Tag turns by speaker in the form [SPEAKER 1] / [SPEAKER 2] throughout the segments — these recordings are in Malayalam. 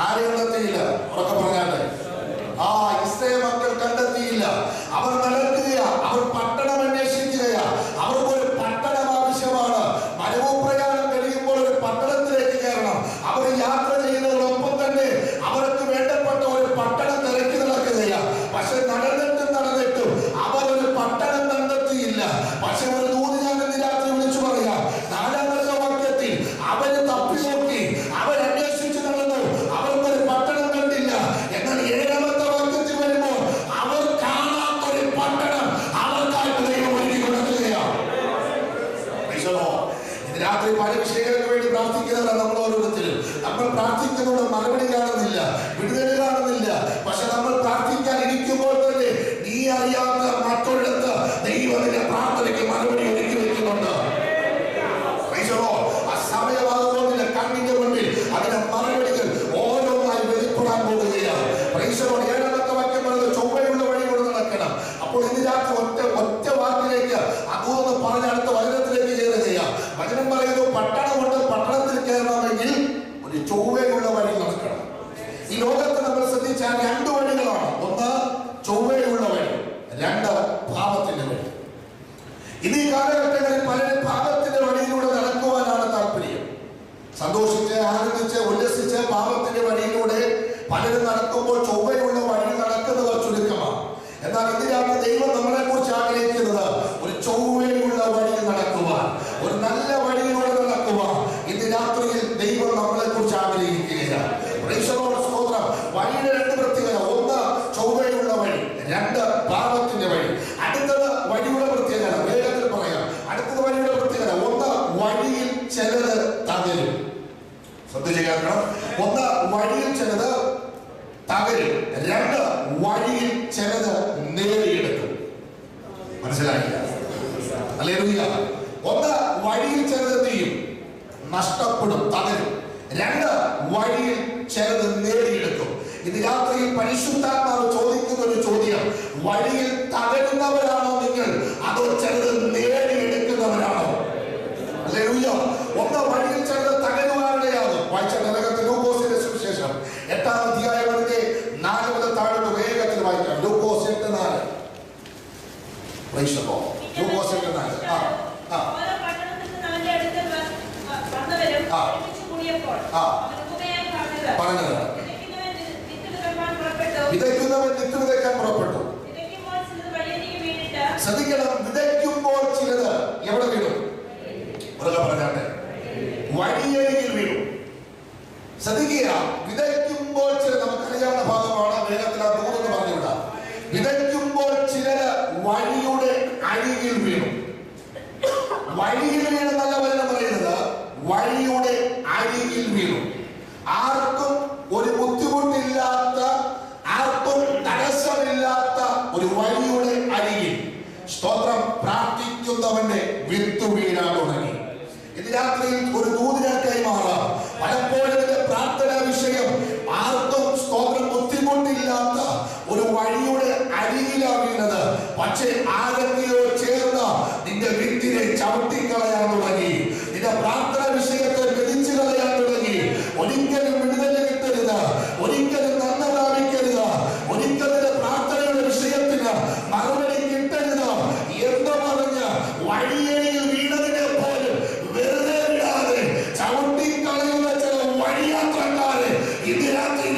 [SPEAKER 1] ആരെയും കണ്ടെത്തിയില്ല. ഉറക്കെ പറഞ്ഞാട്ടെ. ഇസ്രായേൽ മക്കൾ കണ്ടെത്തിയില്ല. അവർ നടക്കുക, അവർ പട്ടണം അന്വേഷിക്കുകയാ. അവർക്കൊരു പട്ടണം ആവശ്യമാണ്. മരുഭൂപ്രയാണം കഴിയുമ്പോൾ ഒരു പട്ടണത്തിലേക്ക് കയറണം. അവർ യാത്ര ചെയ്യുന്നതിനൊപ്പം തന്നെ അവർക്ക് വേണ്ടപ്പെട്ട ഒരു പട്ടണം തിരക്കി നടക്കുകയാ. പക്ഷെ നടന്നിട്ടും അവർ ഒരു പട്ടണം കണ്ടെത്തിയില്ല. പക്ഷെ ഒരു ദൂത് ഞാൻ ഇന്ന് രാത്രി വിളിച്ചു പറയാം. 4-ാമത്തെ വാക്യത്തിൽ അവര് തപ്പി നോക്കി, അവരന്വേഷിച്ചു നടന്നു, അവർക്കൊരു പട്ടണം കണ്ടില്ല. എന്നാൽ 7-ാമത്തെ വാക്യത്തിൽ വരുമ്പോൾ അവർ കാണാത്തൊരു പട്ടണം അവർക്കായിട്ട് ദൈവം ഒരുക്കി കൊടുക്കുകയാണ്. ഇന്ന് രാത്രി പല വിഷയങ്ങൾക്ക് വേണ്ടി പ്രാർത്ഥിക്കുന്നവരാണ് നമ്മൾ ഓരോരുത്തരും. നമ്മൾ പ്രാർത്ഥിക്കുന്നതോട് മറുപടി കാണുന്നില്ല, വിടുതൽ കാണുന്നില്ല. പക്ഷെ നമ്മൾ പ്രാർത്ഥിക്കാൻ ഇരിക്കുമ്പോൾ തന്നെ നീ അറിയാത്ത മറ്റൊരിടത്ത് ദൈവത്തിന്റെ പ്രാർത്ഥനയ്ക്ക് മറുപടി ഒരുക്കി വെക്കുന്നുണ്ട്. ആ സമയമാകുന്നില്ല, കണ്ണിന്റെ മുന്നിൽ അതിന്റെ മറുപടികൾ ഓരോന്നായി വെളിപ്പെടാൻ പോകുകയാണ്. 7-ാമത്തെ വാക്യം പറയുന്നത് ചൊവ്വയുള്ള വഴിയിലൂടെ നടക്കണം. അപ്പോൾ ഇന്ന് രാത്രി ഒറ്റ വാക്കിലേക്ക് അതൊന്ന് പറഞ്ഞ അടുത്ത വചനത്തിലേക്ക് കയറുകയാണ്. വചനം പറയുന്നു, പട്ടണമുണ്ട്, പട്ടണത്തിൽ കയറണമെങ്കിൽ ഒരു ചൊവ്വയുള്ള വഴി നടക്കണം. ഈ ലോകത്ത് നമ്മൾ ശ്രദ്ധിച്ചാൽ 2 വഴികളാണ്. ഒന്ന് ചൊവ്വയുള്ള വഴി, 2 പാപത്തിന്റെ വഴി. ഇന്ന് ഈ കാലഘട്ടങ്ങളിൽ പലരും പാപത്തിന്റെ വഴിയിലൂടെ നടക്കുവാനാണ് താല്പര്യം. സന്തോഷിച്ച് ആനന്ദിച്ച് ഉല്ലസിച്ച് പാപത്തിന്റെ വഴിയിലൂടെ പലരും നടക്കുമ്പോൾ ചൊവ്വയുള്ള വഴി നടക്കുന്നവർ ചുരുക്കമാണ്. എന്നാൽ ഇതിനകത്ത് ദൈവം നമ്മളെ കുറിച്ച് ആഗ്രഹിക്കുന്നത് ഒരു ചൊവ്വയുള്ള വഴി നടക്കുവാൻ, ഒരു നല്ല വഴിയിലൂടെ നടക്കുവാൻ ഇന്ന് രാത്രിയിൽ ദൈവം നമ്മളെ കുറിച്ച് ആഗ്രഹിക്കുകയാണ്. വഴിയുടെ 2 പ്രത്യേകത, ഒന്ന് ചൊവ്വയുള്ള വഴി, 2 പാപത്തിന്റെ വഴി. അടുത്തത് വഴിയുടെ പ്രത്യേകത, വേഗത്തിൽ പറയാം. അടുത്തത് വഴിയുടെ പ്രത്യേകത, ഒന്ന് വഴിയിൽ ചിലത് തകരും. ശ്രദ്ധിച്ച് കേൾക്കണം. ഒന്ന് വഴിയിൽ ചിലത് തകരും, 2 വഴിയിൽ ചിലത് നേടിയെടുക്കും. മനസ്സിലായില്ല? ഹല്ലേലൂയ. ഒന്ന് വഴിയിൽ ചിലത് ചെയ്യും, നഷ്ടപ്പെടും, തകരും. 2 വഴിയിൽ ചിലത് നേടിയെടുക്കും. ഇത് രാത്രിയിൽ പരിശുദ്ധാത്മാവ് ചോദിക്കുന്ന ഒരു ചോദ്യം, വഴിയിൽ തകരുന്നവരാണോ നിങ്ങൾ, അതോ ചിലത് നേടിയെടുക്കുന്നവരാണോ? ഹല്ലേലൂയ. ഒന്ന് വഴിയിൽ ചിലത് തകരുവാനുള്ളതാണ്. വായിച്ച നരകത്തിൽ ലൂക്കോസിന്റെ സുവിശേഷം 8-ാം അധ്യായം 4 മുതൽ താഴോട്ട് വേഗത്തിൽ വായിക്കാം. ലൂക്കോസ് 8:4. ലൂക്കോസ് 8:4. പറഞ്ഞത് വിതയ്ക്കുന്നവൻ വിത്ത് വിതയ്ക്കാൻ പുറപ്പെട്ടു. ശ്രദ്ധിക്കണം, വിതയ്ക്കുമ്പോൾ ചിലത് എവിടെ വീണു? പറഞ്ഞാട്ടെ, വഴിയരികിൽ വീണു. ശ്രദ്ധിക്കുക, വിതയ്ക്കുമ്പോൾ ചില, നമുക്കറിയാവുന്ന ഭാഗമാണ്, വേഗത്തിൽ ആ ദൂരെന്ന് പറഞ്ഞുവിടാം. വിതയ്ക്കുമ്പോൾ ചിലത് വഴിയുടെ അരികിൽ വീണു. വഴിയിൽ വീണെന്നല്ല വചനം പറയുന്നത്, വഴിയുടെ അരികിൽ വീണു. ആർക്കും ഒരു ബുദ്ധിമുട്ടില്ലാത്ത, ആർക്കും തടസ്സമില്ലാത്ത ഒരു വഴിയുടെ അരികിൽ സ്തോത്രം പ്രാർത്ഥിക്കുന്നവന്റെ വിത്ത് വീഴാൻ തുടങ്ങി. ഇത് രാത്രിയിൽ ഒരു ദൂതിനെ കൈമാറാം. പലപ്പോഴും ഇതിന്റെ പ്രാർത്ഥനാ വിഷയം ആർക്കും സ്തോത്രം ബുദ്ധിമുട്ടില്ലാത്ത ഒരു വഴിയുടെ അരികിലാണ് വീണത്. പക്ഷേ ആരെങ്കിലോ ചേർന്ന് നിന്റെ വിത്തിനെ ചവിട്ടിക്കളയാൻ തുടങ്ങി, നിന്റെ പ്രാർത്ഥനാ വിഷയത്തെ മെതിച്ചു കളയാൻ തുടങ്ങി. ഒരിക്കലും വിടുതൽ കിട്ടരുത്, ഒരിക്കലും നന്മ പ്രാപിക്കരുത്, ഒരിക്കലും പ്രാർത്ഥനയുടെ വിഷയത്തിന് മറുപടി കിട്ടരുത് എന്ന് പറഞ്ഞ് വഴിയരികിൽ വീണതിനെ പോലും വെറുതെ വിടാതെ ചവിട്ടിക്കളയുന്ന ചില വഴിയാത്രക്കാരെ ഇന്ന് രാത്രി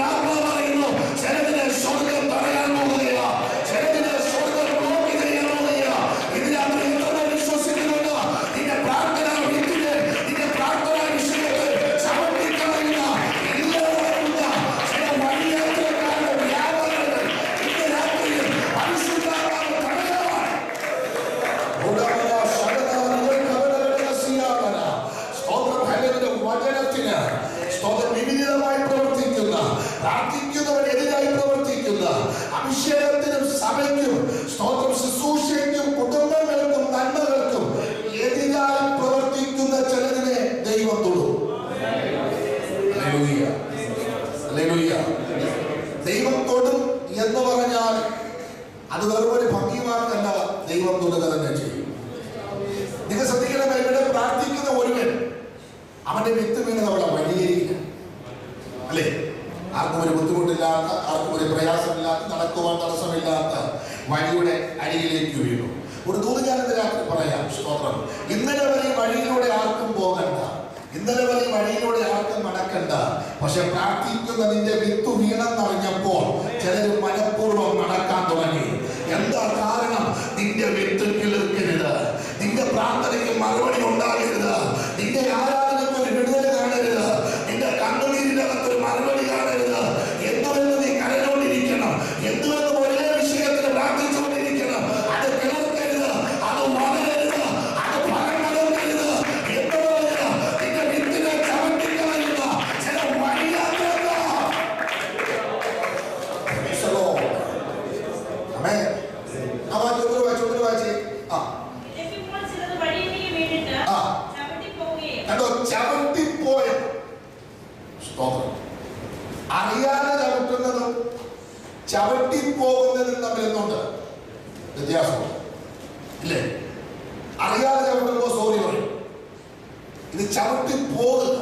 [SPEAKER 1] പറയുന്നു, ചിലതിനെ സ്വർഗം തടയാൻ പോകുകയാ, ചിലതിനെ സ്വർഗം ബ്ലോക്ക് ചെയ്യാൻ പോകുകയാ. ഇന്ന് രാത്രി വിശ്വസിക്കുന്നുണ്ട്, നിന്റെ പ്രാർത്ഥന വിത്തിനെ, നിന്റെ പ്രാർത്ഥന വിഷയത്തെ ചവിട്ടിക്കളയുന്ന ഇല്ലാതാക്കുന്ന ചില വഴിയാത്രക്കാരുടെ വ്യാപാരങ്ങൾ ഇന്ന് രാത്രി പരിശുദ്ധാത്മാവ് തടയാൻ വചനത്തിന് സ്തോത്രം വിപരീതമായി പ്രവർത്തിക്കുന്ന, പ്രാർത്ഥിക്കുന്നവരെതിരായി പ്രവർത്തിക്കുന്ന, അഭിഷേകത്തിനും സഭയ്ക്കും സ്തോത്രം ശുശ്രൂഷയ്ക്കും കുടുംബങ്ങൾക്കും നന്മകൾക്കും എതിരായി പ്രവർത്തിക്കുന്ന ചിലതിനെ ദൈവം തൊടും. ദൈവം തൊടും എന്ന് പറഞ്ഞാൽ അത് വെറുമൊരു ഭംഗിമാർക്കല്ല, ദൈവം തൊടുക തന്നെ ചെയ്യും. നിങ്ങൾ ശ്രദ്ധിക്കണമേ, ഇവിടെ പ്രാർത്ഥിക്കുന്ന ഒരുവൻ അവന്റെ വിത്ത് വീണത് അവിടെ വഴിയേരിയില്ല, അല്ലേ? ആർക്കും ഒരു ബുദ്ധിമുട്ടില്ലാത്ത, ആർക്കും ഒരു പ്രയാസമില്ലാത്ത, നടക്കുവാൻ തടസ്സമില്ലാത്ത വഴിയുടെ അരികിലേക്ക് വീണു. ഒരു ദൂത് ഞാനിന്ന് രാത്രി പറയാം. സ്തോത്രം. ഇന്നലെ വരെ വഴിയിലൂടെ ആർക്കും പോകണ്ട, ഇന്നലെ വരെ വഴിയിലൂടെ ആർക്കും നടക്കണ്ട. പക്ഷെ പ്രാർത്ഥിക്കുന്നതിന്റെ വിത്ത് വീണെന്നറിഞ്ഞപ്പോൾ ചിലർ മനഃപൂർവ്വം നടക്കാൻ തുടങ്ങി. എന്താ കാരണം? നിന്റെ വിത്ത് കിളിർക്കരുത്, നിന്റെ പ്രാർത്ഥനയ്ക്ക് മറുപടി ഉണ്ടാകരുത്, നിന്റെ ആരാധനയ്ക്ക് ഒരു വിടുതൽ കാണരുത്, നിന്റെ കണ്ണുനീരിനകത്തൊരു മറുപടി കാണരുത്. എന്തുവെന്ന് നീ കരഞ്ഞുകൊണ്ടിരിക്കണം, എന്തുവെന്ന് ഒരേ വിഷയത്തിന് പ്രാർത്ഥിച്ചുകൊണ്ടിരിക്കണം. അത് കിളർക്കരുത്, അത് വളരരുത്, അത് ഫലം നൽകരുത്. എന്ന് പറഞ്ഞാൽ നിന്റെ വിത്തിനെ ചവിട്ടിക്കളയുക ചില വഴിയാത്രകൾ. ചവിട്ടിപ്പോയ അറിയാതെ ചവിട്ടുന്നതും ചവിട്ടിപ്പോകുന്നതും തമ്മിൽ എന്തുണ്ട്? വ്യത്യാസമുണ്ട് ഇല്ലേ? അറിയാതെ ചവിട്ടുമ്പോ സോറി പറയും. ഇത് ചവിട്ടിപ്പോകുക.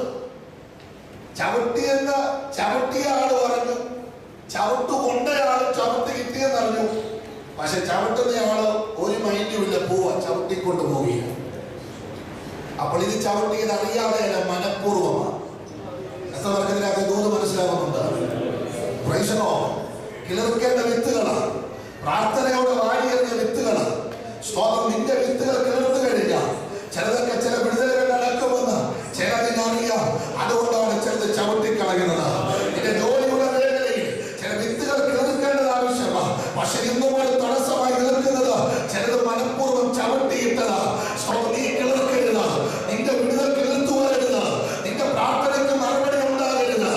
[SPEAKER 1] ചവിട്ടിയെന്ന് ചവിട്ടിയ ആള് പറഞ്ഞു, ചവിട്ട് കൊണ്ടയാളും ചവിട്ടി കിട്ടിയെന്നറിഞ്ഞു. പക്ഷെ ചവിട്ടുന്നയാള് ഒരു മൈൻഡുമില്ല, പോവാ ചവിട്ടിക്കൊണ്ട് പോവുകയാണ്. അപ്പോൾ ഇത് ചവിട്ടിയത് അറിയാതെയല്ല, മനഃപൂർവ്വമാണ്. എത്ര പേർക്ക് ഇതിനകത്ത് ദൂത് മനസ്സിലാകുന്നുണ്ട്? പ്രൈസനോ കിളിർക്കേണ്ട വിത്തുകളാണ്, പ്രാർത്ഥനയോടെ വാരിയെറിഞ്ഞ വിത്തുകളാണ്. സ്തോത്രം. നിന്റെ വിത്തുകൾ കിളിർത്തു കഴിഞ്ഞാൽ ചിലതൊക്കെ ചില വിടുതലുകൾ നടക്കുമെന്ന് ചിലതിനറിയാം. അതുകൊണ്ടാണ് ചിലത് ചവിട്ടിക്കളയുന്നത്. നിന്റെ ജോലിയുടെ മേഖലയിൽ ചില വിത്തുകൾ കിളിർക്കേണ്ടത് ആവശ്യമാണ്. പക്ഷെ ഇന്നുപോലെ തടസ്സമായി നിൽക്കുന്നത് ചിലത് മനഃപൂർവ്വം ചവിട്ടിയിട്ടത്. നീ കിളിർക്കരുത്, നിന്റെ വിടുതൽ കിളിർത്തു വരരുത്, നിന്റെ പ്രാർത്ഥനയ്ക്ക് മറുപടി ഉണ്ടാകരുത്.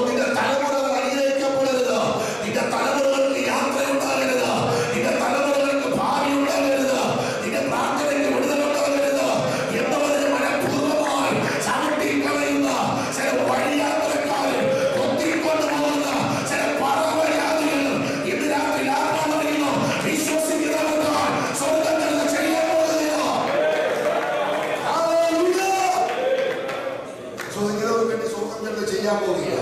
[SPEAKER 1] നിന്റെ തലമുറകൾ അനുഗ്രഹിക്കപ്പെടരുത്, നിന്റെ തലമുറകൾക്ക് യാത്ര ഉണ്ടാകരുത്, നിന്റെ തലമുറകൾക്ക് ഭാവി ഉണ്ടാകരുത്, നിന്റെ പ്രാർത്ഥനയ്ക്ക് വിടുതൽ ഉണ്ടാകരുത് എന്ന് പറഞ്ഞ് മനഃപൂർവ്വമായി ചവിട്ടിക്കളയുന്ന ചില വഴിയാത്രക്കാരും കൊത്തിക്കൊണ്ടു പോകുന്ന ചില പറവയാതികൾ ഇന്ന് രാത്രി ആത്മാവറിയുന്നു. വിശ്വസിക്കുന്നവർക്കാൾ സ്വർഗ്ഗത്തിൽ ചെയ്യാൻ പോകുകയോ ചെയ്യാൻ പോകുകയോ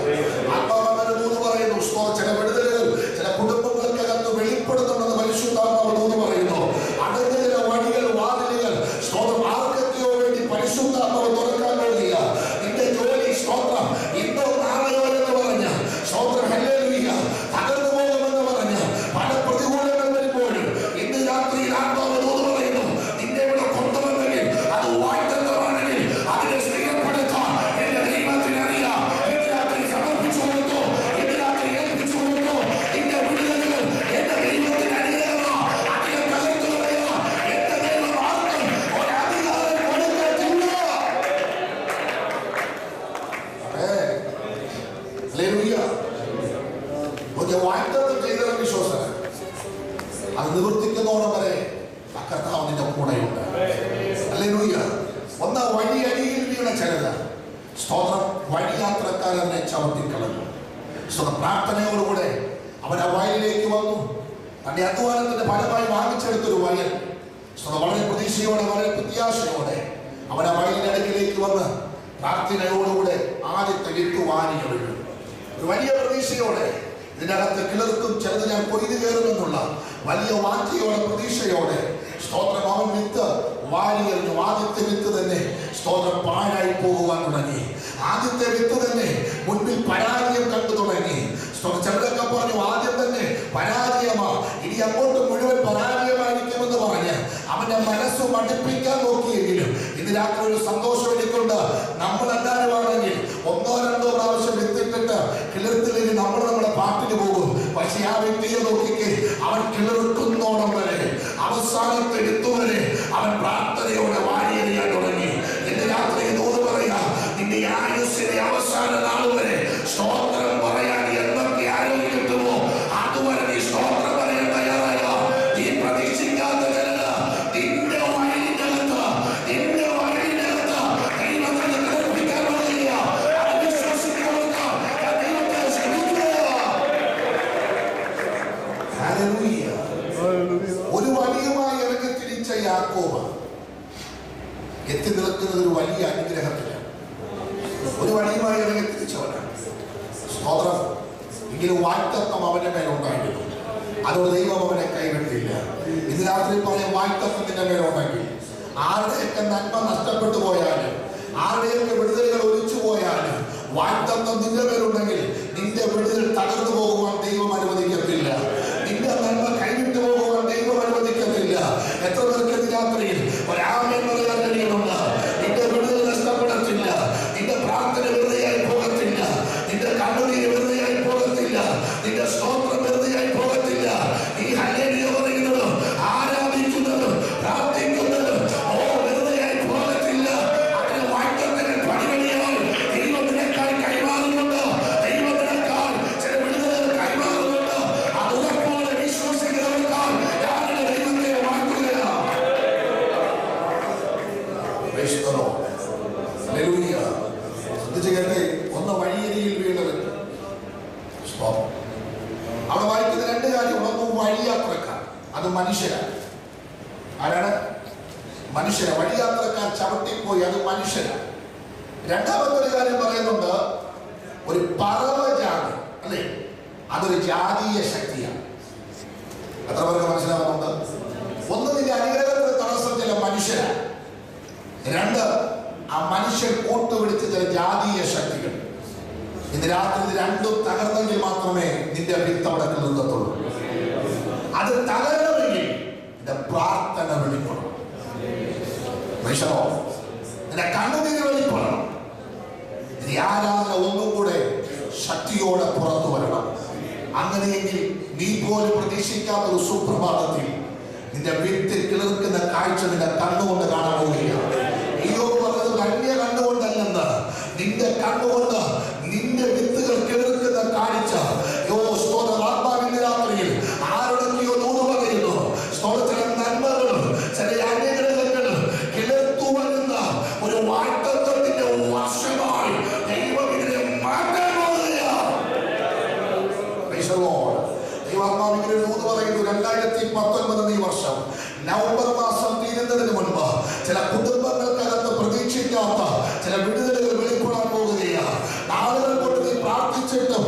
[SPEAKER 1] ആത്മാവെന്ന് ദൂത് പറയുന്നു. ചില വിടുതലുകൾ ചില കുടുംബങ്ങൾക്കകത്ത് വെളിപ്പെടുത്തുമെന്ന് പരിശുദ്ധാത്മാവ് ദൂത് പറയുന്നു. അടഞ്ഞ ചില വഴികൾ, വാതിലുകൾ സ്തോത്രം ആർക്കൊക്കെയോ വേണ്ടി പരിശുദ്ധാത്മാവ് തുറക്കാൻ പോകുക. നിന്റെ ജോലി സ്തോത്രം ഇന്നോ നാളെയോ എന്ന് പറഞ്ഞ സ്തോത്രം ഹല്ലേലൂയ തകർന്നു പോകുമെന്ന് പറഞ്ഞ പല പ്രതികൂലങ്ങൾ വരുമ്പോഴും ഇന്ന് രാത്രി ആത്മാവ് ദൂത് പറയുന്നു. നിന്നെ ഇവിടെ കൊണ്ടുവന്നെങ്കിൽ അത് വാഴ്ത്തമാണെങ്കിൽ അതിനെ സ്ഥിരപ്പെടുത്താൻ എന്റെ ദൈവത്തിന് അറിയാം. ഇന്ന് രാത്രി സമർപ്പിച്ചു കൊടുത്തു, ഇന്ന് രാത്രി ഏൽപ്പിച്ചു കൊടുത്തു. നിന്റെ വിടുതലുകൾ എന്റെ ദൈവത്തിന് അനുഗ്രഹമാണ്. അതിനെ തകർത്തു കളയുക എന്റെ ദൈവം ആർക്കും ഒരധികാരം കൊടുക്കത്തില്ല. ഹല്ലേലൂയ. ഒരു വാഗ്ദത്തം ചെയ്ത വിശ്വാസം അത് നിവർത്തിക്കുന്നോണം വരെ കർത്താവ് നിന്റെ കൂടെയുണ്ട്. ഹല്ലേലൂയ. ഒന്ന് വഴിയരികിൽ വീണ ചിലത് സ്തോത്രം വഴിയാത്രക്കാരനെ ചവിട്ടിക്കളഞ്ഞു. പ്രാർത്ഥനയോടുകൂടെ അവൻ ആ വയലിലേക്ക് വന്നു. തന്റെ അധ്വാനത്തിന്റെ ഫലമായി വാങ്ങിച്ചെടുത്തൊരു വയൽ വളരെ പ്രതീക്ഷയോടെ, വളരെ പ്രത്യാശയോടെ അവൻ ആ വയലിന്റെ അടുക്കിലേക്ക് വന്ന് പ്രാർത്ഥനയോടുകൂടെ ആദ്യത്തെ വിത്ത് വാരി എറിഞ്ഞു. ഒരു വലിയ പ്രതീക്ഷയോടെ ഇതിനകത്ത് കിളിർക്കും, ചിലത് ഞാൻ കൊയ്തു കയറുമെന്നുള്ള വലിയ വാഞ്ചയോടെ, പ്രതീക്ഷയോടെ സ്തോത്രം അവൻ വിത്ത് വാരി എറിഞ്ഞു. ആദ്യത്തെ വിത്ത് തന്നെ സ്തോത്രം പാഴായി പോകുവാൻ തുടങ്ങി. ആദ്യത്തെ വിത്ത് തന്നെ മുൻപിൽ പരാജയം കണ്ടു തുടങ്ങി. ചിലരൊക്കെ പറഞ്ഞു ആദ്യം തന്നെ പരാജയമാ, ഇനി അങ്ങോട്ട് മുഴുവൻ പരാജയമായിരിക്കുമെന്ന് പറഞ്ഞ് അവന്റെ മനസ്സ് മടുപ്പിക്കാൻ നോക്കിയെങ്കിലും ഇന്ന് രാത്രി ഒരു സന്തോഷം എനിക്കുണ്ട്. നമ്മൾ എല്ലാവരുമാണെങ്കിൽ ഒന്നോ രണ്ടോ പ്രാവശ്യം വിത്തിട്ടിട്ട് കിളിർത്തില്ലെങ്കിൽ നമ്മൾ നമ്മുടെ പാട്ടിന് പോകും. പക്ഷെ ആ വ്യക്തിയെ നോക്കിക്ക്, അവൻ കിളിർക്കുന്നോണം വരെ, അവസാനത്തെ വിത്തുവരെ അവൻ പ്രാർത്ഥനയോടെ വാരിയെറിയാൻ തുടങ്ങി. ഇന്ന് രാത്രി ദൂത് പറയാ, നിന്റെ ആയുസ്സിന്റെ അവസാന നാൾ വരെ സ്തോത്രം പറയാൻ എന്തൊക്കെ ആരോഗ്യം കിട്ടുമോ അതുവരെ നീ സ്തോത്രം പറയാൻ തയ്യാറായോ? നീ പ്രതീക്ഷിക്കാത്ത നിന്റെ വഴിയിനകത്ത് ദൈവത്തിന് കൽപ്പിക്കാൻ തുടങ്ങിയ വിശ്വസിക്കുന്നവർക്ക് ദൈവത്തെ ശ്രമിക്കുക. ഒരു വലിയമായി ഇറങ്ങി തിരിച്ച യാക്കോബ് എത്തി നിൽക്കുന്നത് ഒരു വലിയ അനുഗ്രഹത്തിലാണ്. ഒരു വഴിയുമായി ഇറങ്ങി തിരിച്ചവനാണ്. സ്തോത്രം. എങ്കിലും വാഗ്ദത്തം അവന്റെ മേലുണ്ടായിരുന്നു. അതുകൊണ്ട് ദൈവം അവനെ കൈവിട്ടില്ല. ഇന്ന് രാത്രി പറയാം, വാഗ്ദത്തം നിന്റെ മേലുണ്ടെങ്കിൽ ആരുടെയൊക്കെ നന്മ നഷ്ടപ്പെട്ടു പോയാലും ആരുടെയൊക്കെ വിടുതലുകൾ ഒലിച്ചു പോയാലും വാഗ്ദത്തം നിന്റെ മേലുണ്ടെങ്കിൽ നിന്റെ വിടുതൽ തകർന്നു പോകുവാൻ ദൈവം അനുവദിക്കത്തില്ല. നിന്റെ നന്മ കൈവിട്ടു പോകുവാൻ ദൈവം അനുവദിക്കത്തില്ല. എത്ര പേർക്ക് ഈ രാത്രിയിൽ ഒരാമേൻ പറയാൻ കഴിയുന്നുണ്ട്? നിന്റെ വിടുതൽ നഷ്ടപ്പെടത്തില്ല. നിന്റെ പ്രാർത്ഥന വെറുതെയായി പോകത്തില്ല. നിന്റെ കണ്ണുനീര് വെറുതെയായി പോകത്തില്ല. നിന്റെ സ്തോത്രം വെറുതെയായി പോകത്തില്ല. നീ ഹല്ലേലൂയ പറയുന്നതും ആരാധിക്കുന്നതും പ്രാർത്ഥിക്കുന്നതും വെറുതെയായി പോകത്തില്ല. അതിന് വാഗ്ദത്തങ്ങൾ പടിപടിയായി ദൈവം നിനക്കായി കൈമാറുന്നുണ്ട്. ദൈവം നിനക്കായി ചില വിടുതലുകൾ കൈമാറുന്നുണ്ട്. അത് ഉറപ്പോടെ വിശ്വസിക്കുന്നവർക്കാൾ ഞാനുടെ ദൈവത്തെ വാഴ്ത്തുകയാണ്. ഹല്ലേലൂയ. ശ്രദ്ധിച്ച് കേട്ടെ. ഒന്ന് വഴിയരികിൽ വീണത്. അവിടെ വായിക്കുന്ന രണ്ട് കാര്യം. ഒന്ന് വഴിയാത്രക്കാർ, അത് മനുഷ്യരാണ്. ആരാണ്? മനുഷ്യര. വഴിയാത്രക്കാർ ചവിട്ടിപ്പോയി, അത് മനുഷ്യരാണ്. രണ്ടാമത്തെ ഒരു കാര്യം പറയുന്നുണ്ട്, ഒരു പറവജാതി, അല്ലേ? അതൊരു ജാതീയ ശക്തിയാണ്. എത്ര പേർക്ക് മനസ്സിലാവുന്നുണ്ട്? ഒന്ന്, നിന്റെ അനുഗ്രഹത്തിന് തടസ്സം ചില മനുഷ്യരാണ്. രണ്ട്, ആ മനുഷ്യൻ കൂട്ടുപിടിച്ച ചില ജാതീയ ശക്തികൾ. ഇന്ന് രാത്രി ഇത് രണ്ടും തകർന്നെങ്കിൽ മാത്രമേ നിന്റെ വിത്ത് അവിടെ നിർത്തത്തുള്ളൂ. അത് തകരണമെങ്കിൽ നിന്റെ പ്രാർത്ഥന വെളിപ്പെടണം. നിന്റെ കണ്ണുനീര് വെളിപ്പെടണം. നിന്റെ ആരാധന ഒന്നും കൂടെ ശക്തിയോടെ പുറത്തു വരണം. അങ്ങനെയെങ്കിൽ നീ പോലും പ്രതീക്ഷിക്കാത്ത ഒരു സുപ്രഭാതത്തിൽ നിന്റെ വിത്ത് കിളിർക്കുന്ന കാഴ്ച നിന്റെ കണ്ണുകൊണ്ട് കാണാൻ പോവുകയാണ്. യോബ് പറഞ്ഞത് അന്യ കണ്ണുകൊണ്ടല്ലെന്ന്, നിന്റെ കണ്ണുകൊണ്ട് നിന്റെ വിത്തുകൾ കിളിർക്കുന്ന കാഴ്ച. ആത്മാവിന്റെ രാത്രിയിൽ ആരോടൊക്കെയോ നൂറ് പറയുന്നു. ചില നന്മകൾ, ചില അനുഗ്രഹങ്ങൾ കിളിർത്തു വരുന്ന ഒരു വാഗ്ദത്തത്തിന്റെ വർഷമായി ദൈവം ഇതിനെ മാറ്റാൻ പോവുകയാണ്. ദൈവാത്മാവിന്റെ നൂറ് പറയുന്നു, 2019 ഈ വർഷം നവംബർ മാസം തീരുന്നതിന് മുൻപ് ചില കുടുംബങ്ങൾക്കകത്ത് പ്രതീക്ഷിക്കാത്ത ചില വിടുതലുകൾ വെളിപ്പെടാൻ പോകുകയാണ്. നാളുകൾ കൊണ്ട് നീ പ്രാർത്ഥിച്ചിട്ടും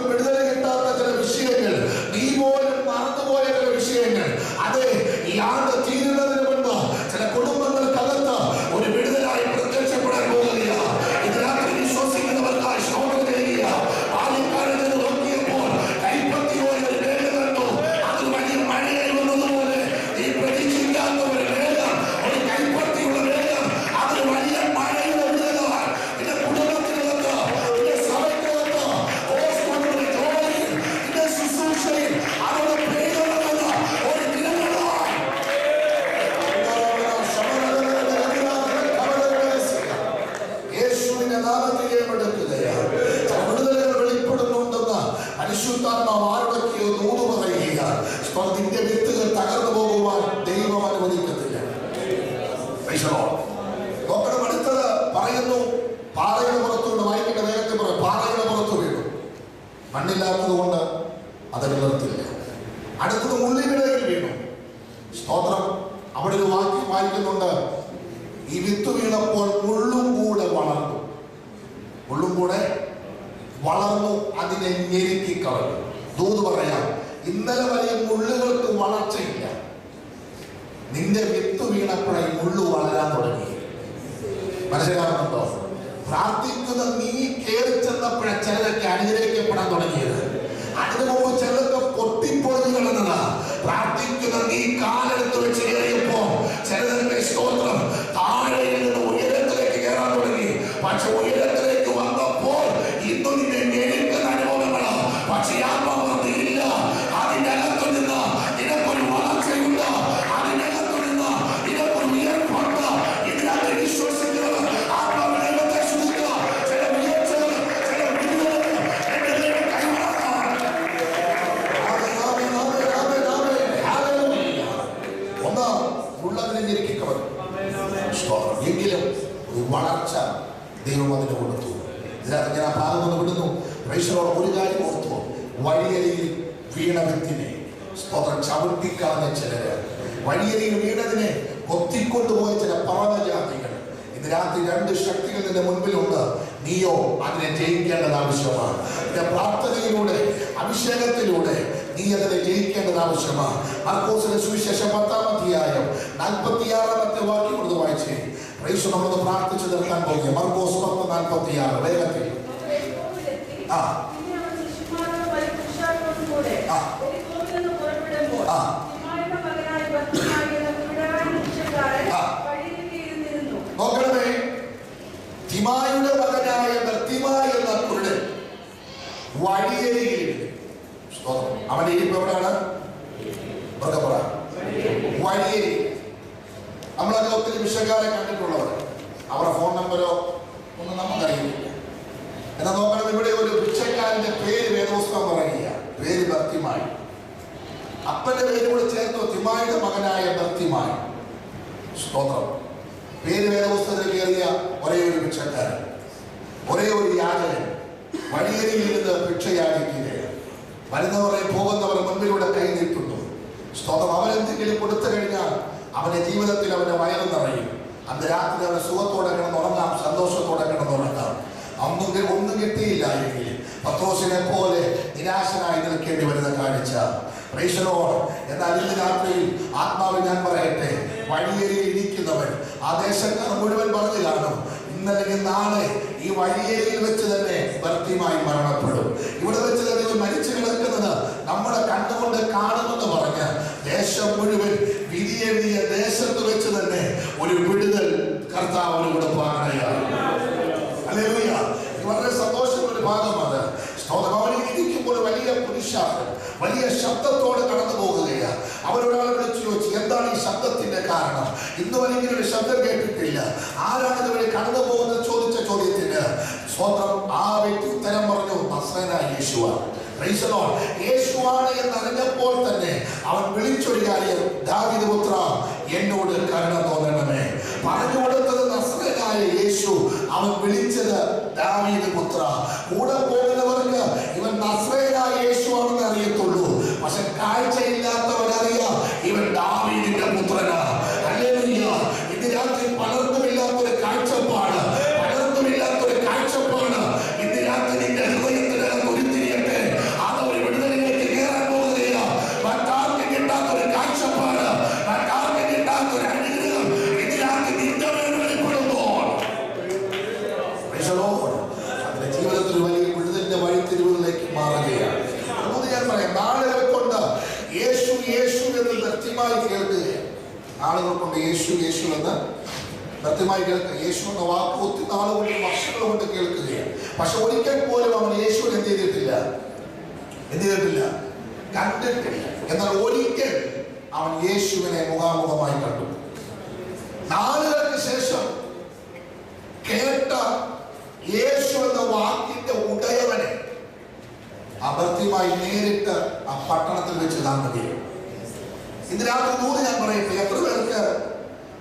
[SPEAKER 1] വിടുതല കിട്ടാത്ത ചില വിഷയങ്ങൾ, നീ പോലും മറന്നുപോയ ചില വിഷയങ്ങൾ, അതെ, ഈ ആണ്ട് തീരുന്നതിന് മുൻപ് ചില കുടുംബങ്ങൾക്കകത്ത് ഒരു വിടുതലായി പ്രത്യക്ഷപ്പെടാൻ പോകുകയാണ്. ഇതിനകത്ത് വിശ്വസിക്കുന്നവർക്കായി സ്തോത്രം ചെയ്യുക. ആദ്യക്കാരിൽ നിന്ന് നോക്കിയപ്പോൾ കൈപ്പത്തിയോടെ ഒരു വേല കണ്ടു. അത് വലിയ മഴയായി വന്നതുപോലെ നീ പ്രതീക്ഷിക്കാത്ത ഒരു വേല, ഒരു കൈപ്പത്തിയുള്ള വേല, അതൊരു വലിയ മഴയുടെ വിടുതലാണ്. നിന്റെ കുടുംബത്തിനകത്ത്, നിന്റെ സഭയ്ക്കകത്ത്, ജോലിയിൽ, നിന്റെ ശുശ്രൂഷയിൽ അവരുടെ പേരുള്ളതെന്ന് ഒരു ദിനങ്ങളാണ്. യേശുവിന്റെ നാമത്തിൽ എടുക്കുകയാണ്. വിടുതലുകൾ വെളിപ്പെടുന്നുണ്ടെന്ന് പരിശുദ്ധാത്മാവ് ആരോടൊക്കെയോ നൂറ് പറയുകയാണ്. നിന്റെ വിത്തുകൾ തകർന്നു പോകുവാൻ ദൈവം അനുവദിക്കത്തില്ല. നോക്കണം, അടുത്തത് പറയുന്നു, പാറയുടെ പുറത്തുകൊണ്ട് വായിക്കേണ്ട വേഗത്തിൽ പറയും, പാറയുടെ പുറത്ത് വീണു, മണ്ണില്ലാത്തത് കൊണ്ട് അത് നിലർത്തില്ല. അടുത്തത് മുള്ളിനിടയിൽ വീണു. സ്തോത്രം. അവിടെ ഒരു വാക്യം വായിക്കുന്നുണ്ട്, ഈ വിത്ത് വീണപ്പോൾ മുള്ളും കൂടെ വളർന്നു. മുള്ളും കൂടെ വളർന്നു, അതിനെ ഞെരുക്കിക്കളഞ്ഞു. ദൂത് പറയാം, ഇന്നലെ വരെ മുള്ളുകൾക്ക് വളർച്ചയില്ല. നിന്റെ വിത്ത് വീണപ്പോഴായി മുള്ളു വളരാൻ തുടങ്ങി. മനസ്സിലാകുന്നുണ്ടോ? പ്രാർത്ഥിക്കുന്ന നീ കയറി ചെന്നപ്പോഴാണ് ചിലരൊക്കെ അനുഗ്രഹിക്കപ്പെടാൻ തുടങ്ങിയത്. അതിനു മുമ്പ് ചിലർക്ക് പൊട്ടിപ്പൊളിഞ്ഞു കിടന്നതാ. പ്രാർത്ഥിക്കുന്ന നീ കാലെടുത്ത് വെച്ച് കയറിയപ്പോ ചിലരുടെ സ്തോത്രം താഴെയിൽ നിന്ന് ഉയരത്തിലേക്ക് കയറാൻ തുടങ്ങി. പക്ഷെ ഉയരത്തിലേക്ക് വന്നപ്പോൾ ഇന്ന് നിന്നെ ഞെരുക്കുന്ന അനുഭവങ്ങളാ. പക്ഷെ ഇല്ല, അതിന്റെ അകത്തു നിന്ന് നിനക്കൊരു വളർച്ചയുണ്ട്. അതിനകത്തു നിന്ന് നിനക്കൊരു ഉയർപ്പുണ്ട്. ഇതിനകത്ത് വിശ്വസിക്കുന്നത് ആത്മാവിനെ ശ്രദ്ധിക്കുക. ചില ഉയർച്ചകൾ, ചില വിടുതലുകൾ എന്റെ ദൈവം കൈമാറാം. ഒന്ന് ഉള്ളതിനെ ഞെരുക്കിക്കളഞ്ഞു. എങ്കിലും ഒരു വളർച്ച ദൈവം അതിന് കൊടുത്തു. ഇതിനകത്ത് ഞാൻ ആ ഭാഗം ഒന്ന് വിടുന്നു. ഒരു കാര്യം ഓർത്തു, വഴിയരിയിൽ വീണ വ്യക്തിനെ സ്തോത്രം ചവിട്ടിക്കളഞ്ഞ ചിലര്, വഴിയരിയിൽ വീണതിനെ കൊത്തിക്കൊണ്ടുപോയ ചില പറവജാതികൾ. ഇന്ന് രാത്രി രണ്ട് ശക്തികൾ നിന്റെ മുൻപിലുണ്ട്. നീയോ അതിനെ ജയിക്കേണ്ടത് ആവശ്യമാണ്. നിന്റെ പ്രാർത്ഥനയിലൂടെ, അഭിഷേകത്തിലൂടെ നീ അതിനെ ജയിക്കേണ്ടത് ആവശ്യമാണ്. മർക്കോസിന്റെ സുവിശേഷം 10-ാം അധ്യായം 46-ാമത്തെ വാക്യം കൊണ്ട് വായിച്ചേ. പ്രൈസ് നമ്മളത് പ്രാർത്ഥിച്ചു നിർത്താൻ പോകുക. മർക്കോസ് 10:46 വേഗത്തിൽ. നോക്കണമേ, തിമായുടെ മകനായ ബർത്തിമായി എന്ന കുരുടൻ വഴിയരികിലിരുന്നു. അവന്റെ ഇരിപ്പ് എവിടെയാണ്? വഴിയരി. നമ്മളൊക്കെ ഒത്തിരി വിഷയക്കാരെ കണ്ടിട്ടുള്ളവർ, അവരുടെ ഫോൺ നമ്പരോ ഒന്നും നമുക്കറിയില്ല. എന്നാൽ നോക്കണം, ഇവിടെ ഒരു ഭിക്ഷക്കാരന്റെ പേര് വേദപുസ്തകം പറയുക, പേര് ബർത്തിമായി. അപ്പന്റെ പേര് കൂടെ ചേർത്തോ, തിമായുടെ മകനായ ബർത്തിമായി. സ്തോത്രം. പേര് വേദപുസ്തകത്തിൽ കയറിയ ഒരേ ഒരു ഭിക്ഷക്കാരൻ, ഒരേ ഒരു യാചകൻ, വഴിയരികിൽ നിന്ന് ഭിക്ഷ യാചിക്കുകയാണ്. വരുന്നവരെ പോകുന്നവരെ മുൻപിലൂടെ കൈ നീട്ടുന്നു. സ്തോത്രം. അവരെന്തെങ്കിലും കൊടുത്തു കഴിഞ്ഞാൽ അവന്റെ ജീവിതത്തിൽ അവന്റെ വയറ് നിറയും. അന്ന് രാത്രി അവനെ സുഖത്തോടെ കിടന്നുറങ്ങാം, സന്തോഷത്തോടെ കിടന്നുറങ്ങാം. ഒന്നും കിട്ടിയില്ല എങ്കിൽ പത്രോസിനെ പോലെ നിരാശനായി നിൽക്കേണ്ടി വരുന്ന കാഴ്ച. എന്നാൽ ഇന്ന് രാത്രിയിൽ ആത്മാവിൽ ഞാൻ പറയട്ടെ, വഴിയരികിൽ ഇരിക്കുന്നവൻ ആ ദേശക്കാർ മുഴുവൻ പറഞ്ഞു കാണും, ഇന്നല്ലെങ്കിൽ നാളെ ഈ വഴിയരികിൽ വെച്ച് തന്നെ ബർത്തിമായി മരണപ്പെടും. ഇവിടെ വെച്ച് തന്നെ മരിച്ചു കിടക്കുന്നത് നമ്മുടെ കണ്ണുകൊണ്ട് കാണുമെന്ന് പറഞ്ഞ് ദേശം മുഴുവൻ വിധിയെഴുതിയ ദേശത്ത് വെച്ച് തന്നെ ഒരു വിടുതൽ കർത്താവിനോട് പാടുകയാണ്. ഹല്ലേലൂയ. വളരെ സന്തോഷമുള്ള ഭാഗമാണ്. അവൻ ഇരിക്കുമ്പോൾ വലിയ പുരുഷാർത്ഥം വലിയ ശബ്ദത്തോടെ കടന്നു പോകുകയാണ്. അവരൊരാളെ വിളിച്ചു ചോദിച്ചു, എന്താണ് ഈ ശബ്ദത്തിന്റെ കാരണം? ഇന്ന് വരെ ഇങ്ങനെ ഒരു ശബ്ദം കേട്ടിട്ടില്ല, ആരാണ് ഇതുവരെ കടന്നു പോകുന്നത് ചോദിച്ച ചോദ്യത്തിന് സ്വന്തം ആ വ്യക്തി ഉത്തരം പറഞ്ഞു, നസ്രയനായ യേശുവാണ്. യേശുവാണ് എന്നറിഞ്ഞപ്പോൾ തന്നെ അവൻ വിളിച്ചൊരു കാര്യം, ദാവീദ് പുത്രാ എന്നോട് കരുണ തോന്നണമേ. പറഞ്ഞു കൊടുത്തത് നസ്രയനായ യേശു, അവൻ വിളിച്ചത് ദാവീദ് പുത്ര. കൂടെ പോകുന്നവർക്ക് ഇവൻ നസ്രയനായ യേശുവാണെന്ന് അറിയത്തുള്ളൂ, പക്ഷെ കാഴ്ചയില്ലാത്തവനറിയാം ഇവൻ ദാവീദിന്റെ പുത്രനാ. ഹല്ലേലൂയ. ഇന്ന് രാത്രി പലർക്കും ഇല്ലാത്തൊരു കാഴ്ചപ്പാട്, പലർക്കും ഇല്ലാത്തൊരു കാഴ്ചപ്പാട് ഇന്ന് രാത്രി നിന്റെ ഹൃദയത്തിനകത്ത് ഉരുത്തിരിയട്ടെ. അതൊരു വിടുതലിലേക്ക് കയറാൻ പോകുകയാ. മറ്റാർക്കും കിട്ടാത്തൊരു കാഴ്ചപ്പാട്, മറ്റാർക്കും കിട്ടാത്തൊരു അനുഗ്രഹം ഇന്ന് രാത്രി നിന്റെ മേൽ വെളിപ്പെടുമ്പോൾ അതിന്റെ ജീവിതത്തിൽ വലിയ വിടുതലിന്റെ വഴിത്തിരിവുകളിലേക്ക് മാറുകയാണ്. അതുകൊണ്ട് ഞാൻ പറയാം, നാളുകളെ കൊണ്ട് യേശു യേശു എന്ന് വ്യക്തമായി കേൾക്കുകയാണ്. ആളുകൾ കൊണ്ട് യേശു യേശു എന്ന് വ്യക്തമായി കേൾക്കുക. യേശു എന്ന വാക്ക് ഒത്തിരി നാളുകൊണ്ട് വർഷങ്ങൾ കൊണ്ട് കേൾക്കുകയാണ്. പക്ഷെ ഒരിക്കൽ പോലും അവൻ യേശുവിനെ എന്ത് ചെയ്തിട്ടില്ല, കണ്ടിട്ടില്ല. എന്നാൽ ഒരിക്കൽ അവൻ യേശുവിനെ മുഖാമുഖമായി കണ്ടു. നാളുകൾക്ക് ശേഷം കേട്ട യേശു എന്ന വാക്കിന്റെ ഉടയവനെ അബദ്ധമായി നേരിട്ട് ആ പട്ടണത്തിൽ വെച്ച് കാണുകയും. ഇന്ന് രാത്രി ദൂത് ഞാൻ പറയട്ടെ, എത്ര പേർക്ക്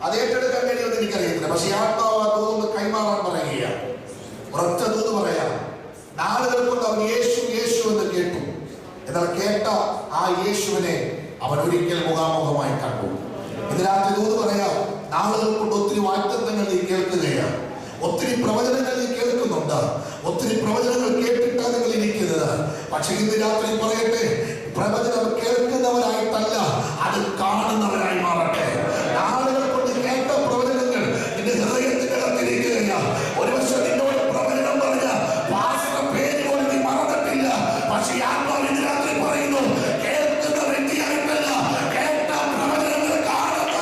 [SPEAKER 1] അത് ഏറ്റെടുക്കാൻ കഴിയുമെന്ന് എനിക്കറിയത്തില്ല, പക്ഷെ ആത്മാവ് ആ ദൂത് കൈമാറാൻ പറയുകയാണ്. ഒരൊറ്റ ദൂത് പറയാം, നാളുകൾ കൊണ്ട് അവൻ യേശു യേശു എന്ന് കേട്ടു. എന്നാൽ കേട്ട ആ യേശുവിനെ അവൻ ഒരിക്കൽ മുഖാമുഖമായി കണ്ടു. ഇന്ന് രാത്രി ദൂത് പറയാം, നാളുകൾ കൊണ്ട് ഒത്തിരി വാഗ്ദത്തങ്ങൾ നീ കേൾക്കുകയാണ്, ഒത്തിരി പ്രവചനങ്ങൾ നീ കേൾക്കുന്നുണ്ട്, ഒത്തിരി പ്രവചനങ്ങൾ കേട്ടിട്ടാണ് നിങ്ങൾ ഇരിക്കുന്നത്. പക്ഷെ ഇന്ന് രാത്രി പറയട്ടെ, പ്രവചനം കേൾക്കുന്നവരായിട്ടല്ല, അത് കാണുന്നവരായി മാറട്ടെ. നാളുകൾ കൊണ്ട് കേട്ട പ്രവചനങ്ങൾ നിന്റെ ഹൃദയത്തിനകത്തിരിക്കുകയാണ്. ഒരു പക്ഷെ നിന്നോട് പ്രവചനം പറഞ്ഞ പാസ്റ്റർ പേര് പോലും നീ മറന്നിട്ടില്ല, പക്ഷെ ആത്മാവ് ഇന്ന് രാത്രി പറയുന്നു, കേൾക്കുന്ന വ്യക്തിയായിട്ടല്ല, കേട്ട പ്രവചനങ്ങൾ കാണുന്ന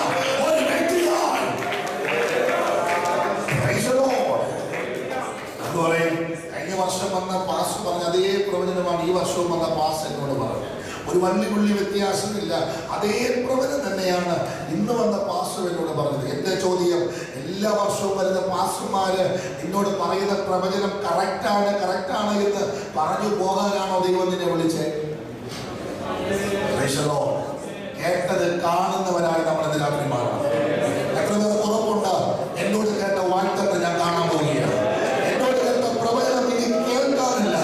[SPEAKER 1] ഒരു വ്യക്തിയായി. കഴിഞ്ഞ വർഷം വന്ന പാസ് പറഞ്ഞ അതേ പ്രവചനമാണ് ഈ വർഷവും വന്ന പാസ് എന്നോട് പറഞ്ഞു. ഒരു വള്ളിപുള്ളി വ്യത്യാസമില്ല, അതേ പ്രവചനം തന്നെയാണ് ഇന്ന് വന്ന പാസ്റ്റർ എന്നോട് പറഞ്ഞത്. എന്റെ ചോദ്യം, എല്ലാ വർഷവും വരുന്ന പാസ്റ്റർമാര് എന്നോട് പറയുന്ന പ്രവചനം കറക്റ്റാണ് എന്ന് പറഞ്ഞു പോകാനാണോ ദൈവം നിന്നെ വിളിച്ചേ? കേട്ടത് കാണുന്നവരായി നമ്മൾ ഇന്ന് രാത്രി മാറണം. എത്ര പേർ ഉറപ്പുണ്ട് എന്നോട് കേട്ട വാഴ്ത്തത്തെ ഞാൻ കാണാൻ പോവുകയാണ്, എന്നോട് കേട്ട പ്രവചനം ഇനി കേൾക്കാറില്ല.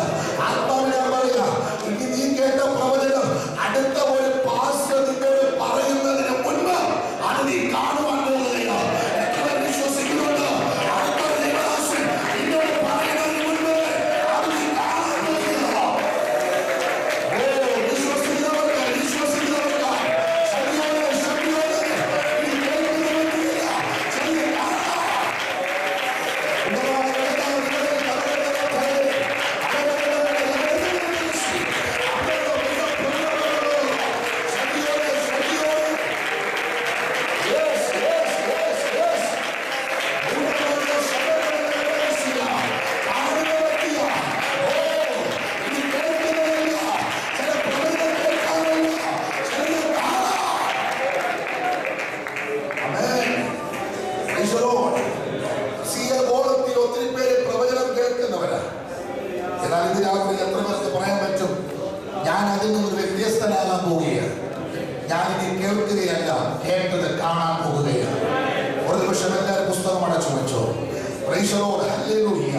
[SPEAKER 1] ആത്മാവിനെ പറയാ, ഇനി നീ കേട്ട പ്രവചനം അടുത്ത ഒരു പാസ്റ്റർ നിന്നോട് പറയുന്നതിന് മുൻപ് അത് നീ കാണുവാൻ പോകുകയാണ്. എത്ര വിശ്വസിക്കുന്നുണ്ട്? അടുത്ത നിന്നോട് പറയുന്നത് ഞാനിനി കേൾക്കുകയല്ല, കേട്ടത് കാണാൻ പോകുകയാണ്. ഒരു നിമിഷം എല്ലാവരും പുസ്തകം അടച്ചു വെച്ചോ. Praise the Lord, hallelujah.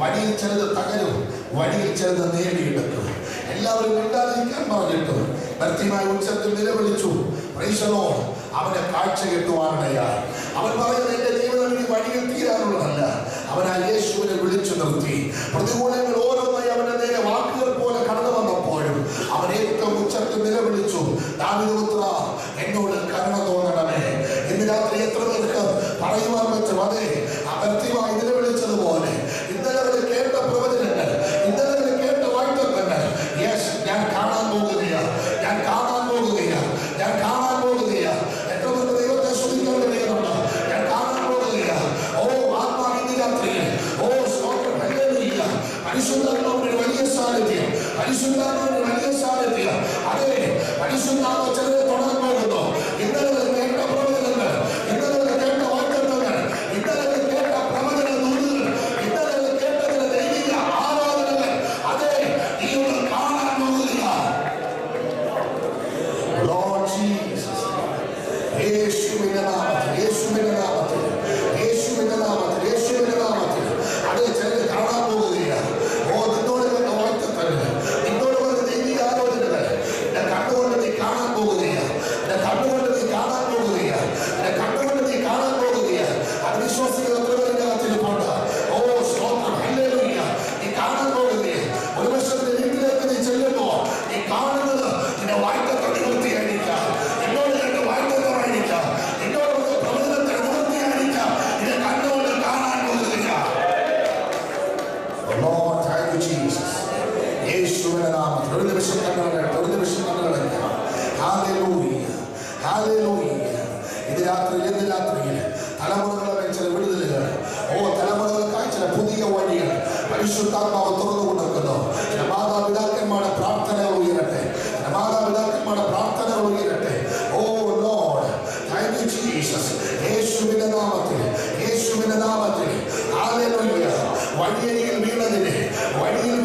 [SPEAKER 1] വഴിയിൽ ചിലത് തകരും, വഴിയിൽ ചിലത് നേടിയെടുക്കും. എല്ലാവരും മിണ്ടാതിരിക്കാൻ പറഞ്ഞിട്ടു വ്യക്തിമായ ഉച്ചത്തിൽ നിലവിളിച്ചു. Praise the Lord. അവന്റെ കാഴ്ച കിട്ടുവാനിടയായി. അവൻ പറയുന്നത് എന്റെ ജീവിതം ഈ വഴിയിൽ തീരാനുള്ളതല്ല. അവൻ ആ യേശുവിനെ വിളിച്ചു നിർത്തി. പ്രതികൂലങ്ങൾ ഓരോന്നായി അവന്റെ നേരെ വാക്കുകൾ പോലെ കടന്നു വന്നപ്പോഴും അവൻ ഏറ്റവും ഉച്ചത്തിൽ നിലവിളിച്ചു, ദാവീദ് പുത്രാ, എന്നോട് കരുണ തോന്നണമേ. ഇന്ന് രാത്രി എത്ര പേർക്ക് പറയുവാൻ പറ്റും? അതെ, ആ വ്യക്തിമായി നിലവിളിച്ചതുപോലെ ഇന്നലെ കേട്ട പ്രവചനങ്ങൾ, ഇന്നലെ കേട്ട വാഴ്ത്തങ്ങൾ, യെസ്, ഞാൻ കാണാൻ പോകുകയാണ്, ഞാൻ കാണാൻ പോകുകയാണ്, ഞാൻ കാണാൻ പോകുകയാണ്. എത്ര പേർക്ക് ദൈവത്തെ സ്തുതിക്കാൻ കഴിയുന്നുണ്ട്? ഞാൻ കാണാൻ പോകുകയാണ്. ഓ ആത്മാവ് ഇന്ന് രാത്രി, ഓ സ്തോത്രം, ഹല്ലേലൂയ. പരിശുദ്ധാത്മാവിന്റെ വലിയ സാന്നിധ്യം, പരിശുദ്ധാത്മാവിന്റെ വലിയ സാന്നിധ്യം. അതെ, പരിശുദ്ധാത്മ ചിലരെ തൊടാൻ പോകുന്നു. ഇന്നലെ കേട്ട പ്രവചനങ്ങൾ, ഇന്നലെ കേട്ട വാഗ്ദത്തങ്ങൾ, ഇന്നലെ കേട്ട പ്രവചന ദൂതുകൾ, ഇന്നലെ കേട്ടതിന്റെ ദൈവിക ആരാധനകൾ, അതെ, നീ ഒന്ന് കാണാൻ പോകുകയാണ്. Lord Jesus, യേശുവിന്റെ നാമത്തിൽ, യേശുവിന്റെ നാമത്തിൽ, യേശുവിന്റെ നാമത്തിൽ, യേശുവിന്റെ നാമത്തിൽ, അതെ, ചിലര് കാണാൻ പോകുകയാണ്. ഓ, നിന്നോട് കണ്ട വാഗ്ദത്തങ്ങൾ, നിന്നോട് പറഞ്ഞ ദൈവിക ആലോചനകൾ എന്റെ കണ്ണുകൊണ്ട് നീ കാണാൻ പോകുകയാണ്. എന്റെ കണ്ണുകൊണ്ട് നീ കാണാൻ പോകുകയാണ്. എന്റെ കണ്ണുകൊണ്ട് നീ കാണാൻ പോകുകയാണ്. അത് വിശ്വാസികൾ എത്ര പേരുടെ കാത്തിരിപ്പുണ്ട്? ഓ സ്തോത്രം, ഹല്ലേലൂയ. നീ കാണാൻ പോകുകയാണ്. ഒരു വർഷത്തിന്റെ വീട്ടിലേക്ക് നീ ചെല്ലുമ്പോ നീ കാണുന്നത് നിന്റെ വാഗ്ദത്തം നിവൃത്തിയായിരിക്കാം. എന്നോട് കണ്ട വാഗ്ദത്തമായിരിക്കാം. എന്നോട് പറഞ്ഞ പ്രവചനത്തെ നിവൃത്തിയായിരിക്കാം. നിന്റെ കണ്ണുകൊണ്ട് കാണാൻ പോകുകയാണ്. Lord, thank you, Jesus. യേശുവിന്റെ നാമത്തിൽ ഒരു നിമിഷം കണ്ണുകളടയ്ക്കാം, ഒരു നിമിഷം കണ്ണുകളടയ്ക്കാം. Hallelujah, hallelujah. ഇത് രാത്രിയിൽ, ഇന്ന് രാത്രിയിൽ തലമുറകളെ ചില വിടുതലുകൾ, ഓ തലമുറകൾക്കായി ചില പുതിയ വഴികൾ പരിശുദ്ധാത്മാവ് തുറന്നു കൊടുക്കുന്നു. ചില മാതാപിതാക്കന്മാരുടെ പ്രാർത്ഥനകൾ ഉയരട്ടെ, ചില മാതാപിതാക്കന്മാരുടെ പ്രാർത്ഥനകൾ ഉയരട്ടെ. ഓ ലോർഡ്, താങ്ക് യു ജീസസ്. യേശുവിന്റെ നാമത്തിൽ, യേശുവിന്റെ നാമത്തിൽ, ഹല്ലേലൂയ. വഴിയരികിൽ വീണതിനെ, വഴിയിൽ